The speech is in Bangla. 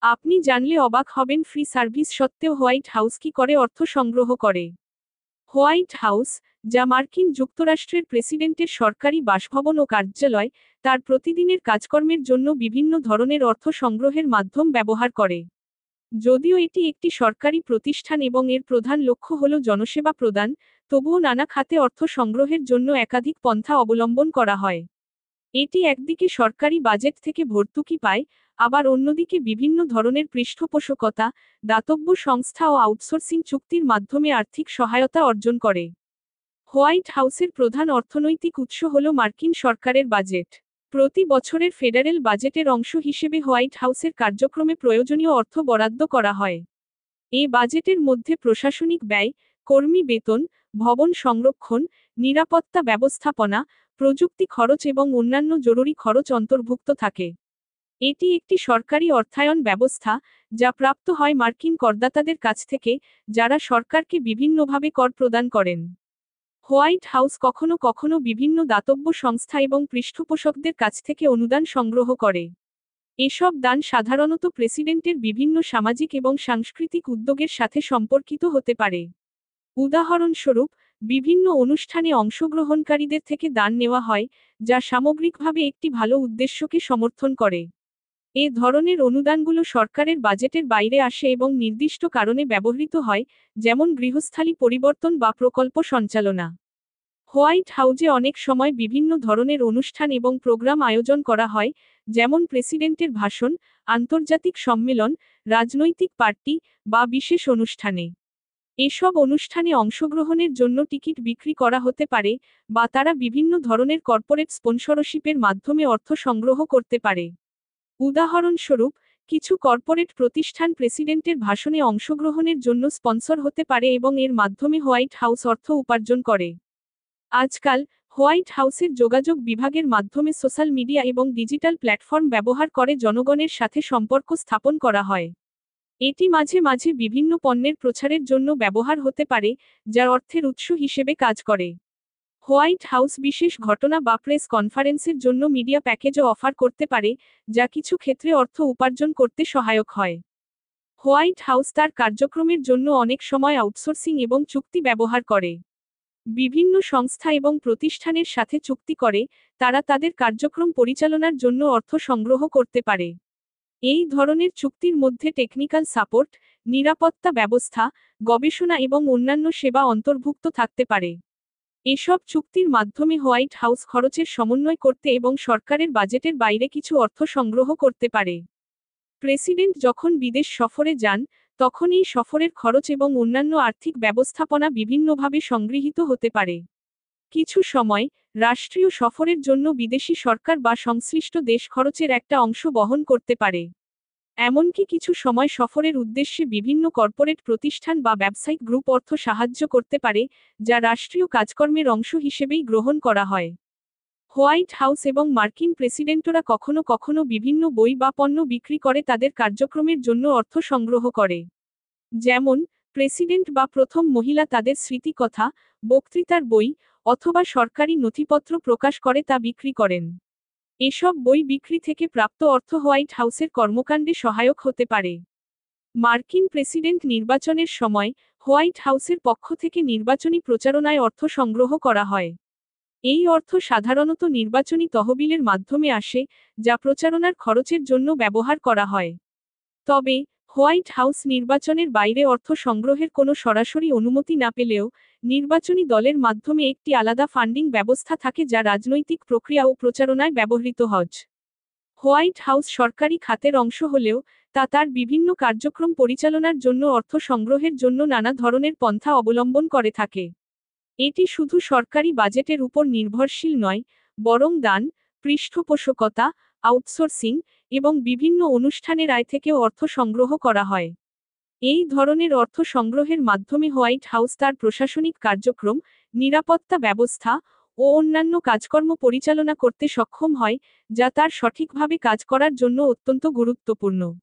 আপনি জানলে অবাক হবেন, ফ্রি সার্ভিস সত্ত্বেও হোয়াইট হাউস কি করে অর্থ সংগ্রহ করে। হোয়াইট হাউস, যা মার্কিন যুক্তরাষ্ট্রের প্রেসিডেন্টের সরকারি বাসভবন ও কার্যালয়, তার প্রতিদিনের কাজকর্মের জন্য বিভিন্ন ধরনের অর্থ সংগ্রহের মাধ্যম ব্যবহার করে। যদিও এটি একটি সরকারি প্রতিষ্ঠান এবং এর প্রধান লক্ষ্য হল জনসেবা প্রদান, তবুও নানা খাতে অর্থ সংগ্রহের জন্য একাধিক পন্থা অবলম্বন করা হয়। এটি একদিকে সরকারি বাজেট থেকে ভর্তুকি পায়, আবার অন্যদিকে বিভিন্ন ধরনের পৃষ্ঠপোষকতা, দাতব্য সংস্থা ও আউটসোর্সিং চুক্তির মাধ্যমে আর্থিক সহায়তা অর্জন করে। হোয়াইট হাউসের প্রধান অর্থনৈতিক উৎস হল মার্কিন সরকারের বাজেট। প্রতি বছরের ফেডারেল বাজেটের অংশ হিসেবে হোয়াইট হাউসের কার্যক্রমে প্রয়োজনীয় অর্থ বরাদ্দ করা হয়। এই বাজেটের মধ্যে প্রশাসনিক ব্যয়, কর্মী বেতন, ভবন সংরক্ষণ, নিরাপত্তা ব্যবস্থাপনা, প্রযুক্তি খরচ এবং অন্যান্য জরুরি খরচ অন্তর্ভুক্ত থাকে। এটি একটি সরকারি অর্থায়ন ব্যবস্থা, যা প্রাপ্ত হয় মার্কিন করদাতাদের কাছ থেকে, যারা সরকারকে বিভিন্নভাবে কর প্রদান করেন। হোয়াইট হাউস কখনো কখনো বিভিন্ন দাতব্য সংস্থা এবং পৃষ্ঠপোষকদের কাছ থেকে অনুদান সংগ্রহ করে। এসব দান সাধারণত প্রেসিডেন্টের বিভিন্ন সামাজিক এবং সাংস্কৃতিক উদ্যোগের সাথে সম্পর্কিত হতে পারে। উদাহরণস্বরূপ, বিভিন্ন অনুষ্ঠানে অংশগ্রহণকারীদের থেকে দান নেওয়া হয়, যা সামগ্রিকভাবে একটি ভালো উদ্দেশ্যকে সমর্থন করে। এ ধরনের অনুদানগুলো সরকারের বাজেটের বাইরে আসে এবং নির্দিষ্ট কারণে ব্যবহৃত হয়, যেমন গৃহস্থালী পরিবর্তন বা প্রকল্প সঞ্চালনা। হোয়াইট হাউজে অনেক সময় বিভিন্ন ধরনের অনুষ্ঠান এবং প্রোগ্রাম আয়োজন করা হয়, যেমন প্রেসিডেন্টের ভাষণ, আন্তর্জাতিক সম্মেলন, রাজনৈতিক পার্টি বা বিশেষ অনুষ্ঠানে। এসব অনুষ্ঠানে অংশগ্রহণের জন্য টিকিট বিক্রি করা হতে পারে, বা তারা বিভিন্ন ধরনের কর্পোরেট স্পন্সরশিপের মাধ্যমে অর্থ সংগ্রহ করতে পারে। উদাহরণস্বরূপ, কিছু কর্পোরেট প্রতিষ্ঠান প্রেসিডেন্টের ভাষণে অংশগ্রহণের জন্য স্পন্সর হতে পারে এবং এর মাধ্যমে হোয়াইট হাউস অর্থ উপার্জন করে। আজকাল, হোয়াইট হাউসের যোগাযোগ বিভাগের মাধ্যমে সোশ্যাল মিডিয়া এবং ডিজিটাল প্ল্যাটফর্ম ব্যবহার করে জনগণের সাথে সম্পর্ক স্থাপন করা হয়। এটি মাঝে মাঝে বিভিন্ন পণ্যের প্রচারের জন্য ব্যবহার হতে পারে, যা অর্থের উৎস হিসেবে কাজ করে। হোয়াইট হাউস বিশেষ ঘটনা বা প্রেস কনফারেন্সের জন্য মিডিয়া প্যাকেজও অফার করতে পারে, যা কিছু ক্ষেত্রে অর্থ উপার্জন করতে সহায়ক হয়। হোয়াইট হাউস তার কার্যক্রমের জন্য অনেক সময় আউটসোর্সিং এবং চুক্তি ব্যবহার করে। বিভিন্ন সংস্থা এবং প্রতিষ্ঠানের সাথে চুক্তি করে, তারা তাদের কার্যক্রম পরিচালনার জন্য অর্থ সংগ্রহ করতে পারে। এই ধরনের চুক্তির মধ্যে টেকনিক্যাল সাপোর্ট, নিরাপত্তা ব্যবস্থা, গবেষণা এবং অন্যান্য সেবা অন্তর্ভুক্ত থাকতে পারে। এসব চুক্তির মাধ্যমে হোয়াইট হাউস খরচের সমন্বয় করতে এবং সরকারের বাজেটের বাইরে কিছু অর্থ সংগ্রহ করতে পারে। প্রেসিডেন্ট যখন বিদেশ সফরে যান, তখন এই সফরের খরচ এবং অন্যান্য আর্থিক ব্যবস্থাপনা বিভিন্নভাবে সংগৃহীত হতে পারে। কিছু সময়, রাষ্ট্রীয় সফরের জন্য বিদেশি সরকার বা সংশ্লিষ্ট দেশ খরচের একটা অংশ বহন করতে পারে। এমনকি কিছু সময় সফরের উদ্দেশ্যে বিভিন্ন কর্পোরেট প্রতিষ্ঠান বা ব্যবসায়িক গ্রুপ অর্থ সাহায্য করতে পারে, যা রাষ্ট্রীয় কাজকর্মের অংশ হিসেবেই গ্রহণ করা হয়। হোয়াইট হাউস এবং মার্কিন প্রেসিডেন্টরা কখনো কখনো বিভিন্ন বই বা পণ্য বিক্রি করে তাদের কার্যক্রমের জন্য অর্থ সংগ্রহ করে। যেমন, প্রেসিডেন্ট বা প্রথম মহিলা তাদের স্মৃতিকথা, বক্তৃতার বই, অথবা সরকারি নথিপত্র প্রকাশ করে তা বিক্রি করেন। এসব বই বিক্রি থেকে প্রাপ্ত অর্থ হোয়াইট হাউসের কর্মকাণ্ডে সহায়ক হতে পারে। মার্কিন প্রেসিডেন্ট নির্বাচনের সময়, হোয়াইট হাউসের পক্ষ থেকে নির্বাচনী প্রচারণায় অর্থ সংগ্রহ করা হয়। এই অর্থ সাধারণত নির্বাচনী তহবিলের মাধ্যমে আসে, যা প্রচারণার খরচের জন্য ব্যবহার করা হয়। তবে, হোয়াইট হাউস নির্বাচনের বাইরে অর্থ সংগ্রহের কোনো সরাসরি অনুমতি না পেলেও, নির্বাচনী দলের মাধ্যমে একটি আলাদা ফান্ডিং ব্যবস্থা থাকে যা রাজনৈতিক প্রক্রিয়া ও প্রচারণায় ব্যবহৃত হয়। হোয়াইট হাউস সরকারি খাতের অংশ হলেও, তা তার বিভিন্ন কার্যক্রম পরিচালনার জন্য অর্থ সংগ্রহের জন্য নানা ধরনের পন্থা অবলম্বন করে থাকে। এটি শুধু সরকারি বাজেটের উপর নির্ভরশীল নয়, বরং দান, পৃষ্ঠপোষকতা, আউটসোর্সিং এবং বিভিন্ন অনুষ্ঠানের আয় থেকেও অর্থ সংগ্রহ করা হয়। এই ধরনের অর্থ সংগ্রহের মাধ্যমে হোয়াইট হাউস তার প্রশাসনিক কার্যক্রম, নিরাপত্তা ব্যবস্থা ও অন্যান্য কাজকর্ম পরিচালনা করতে সক্ষম হয়, যা তার সঠিকভাবে কাজ করার জন্য অত্যন্ত গুরুত্বপূর্ণ।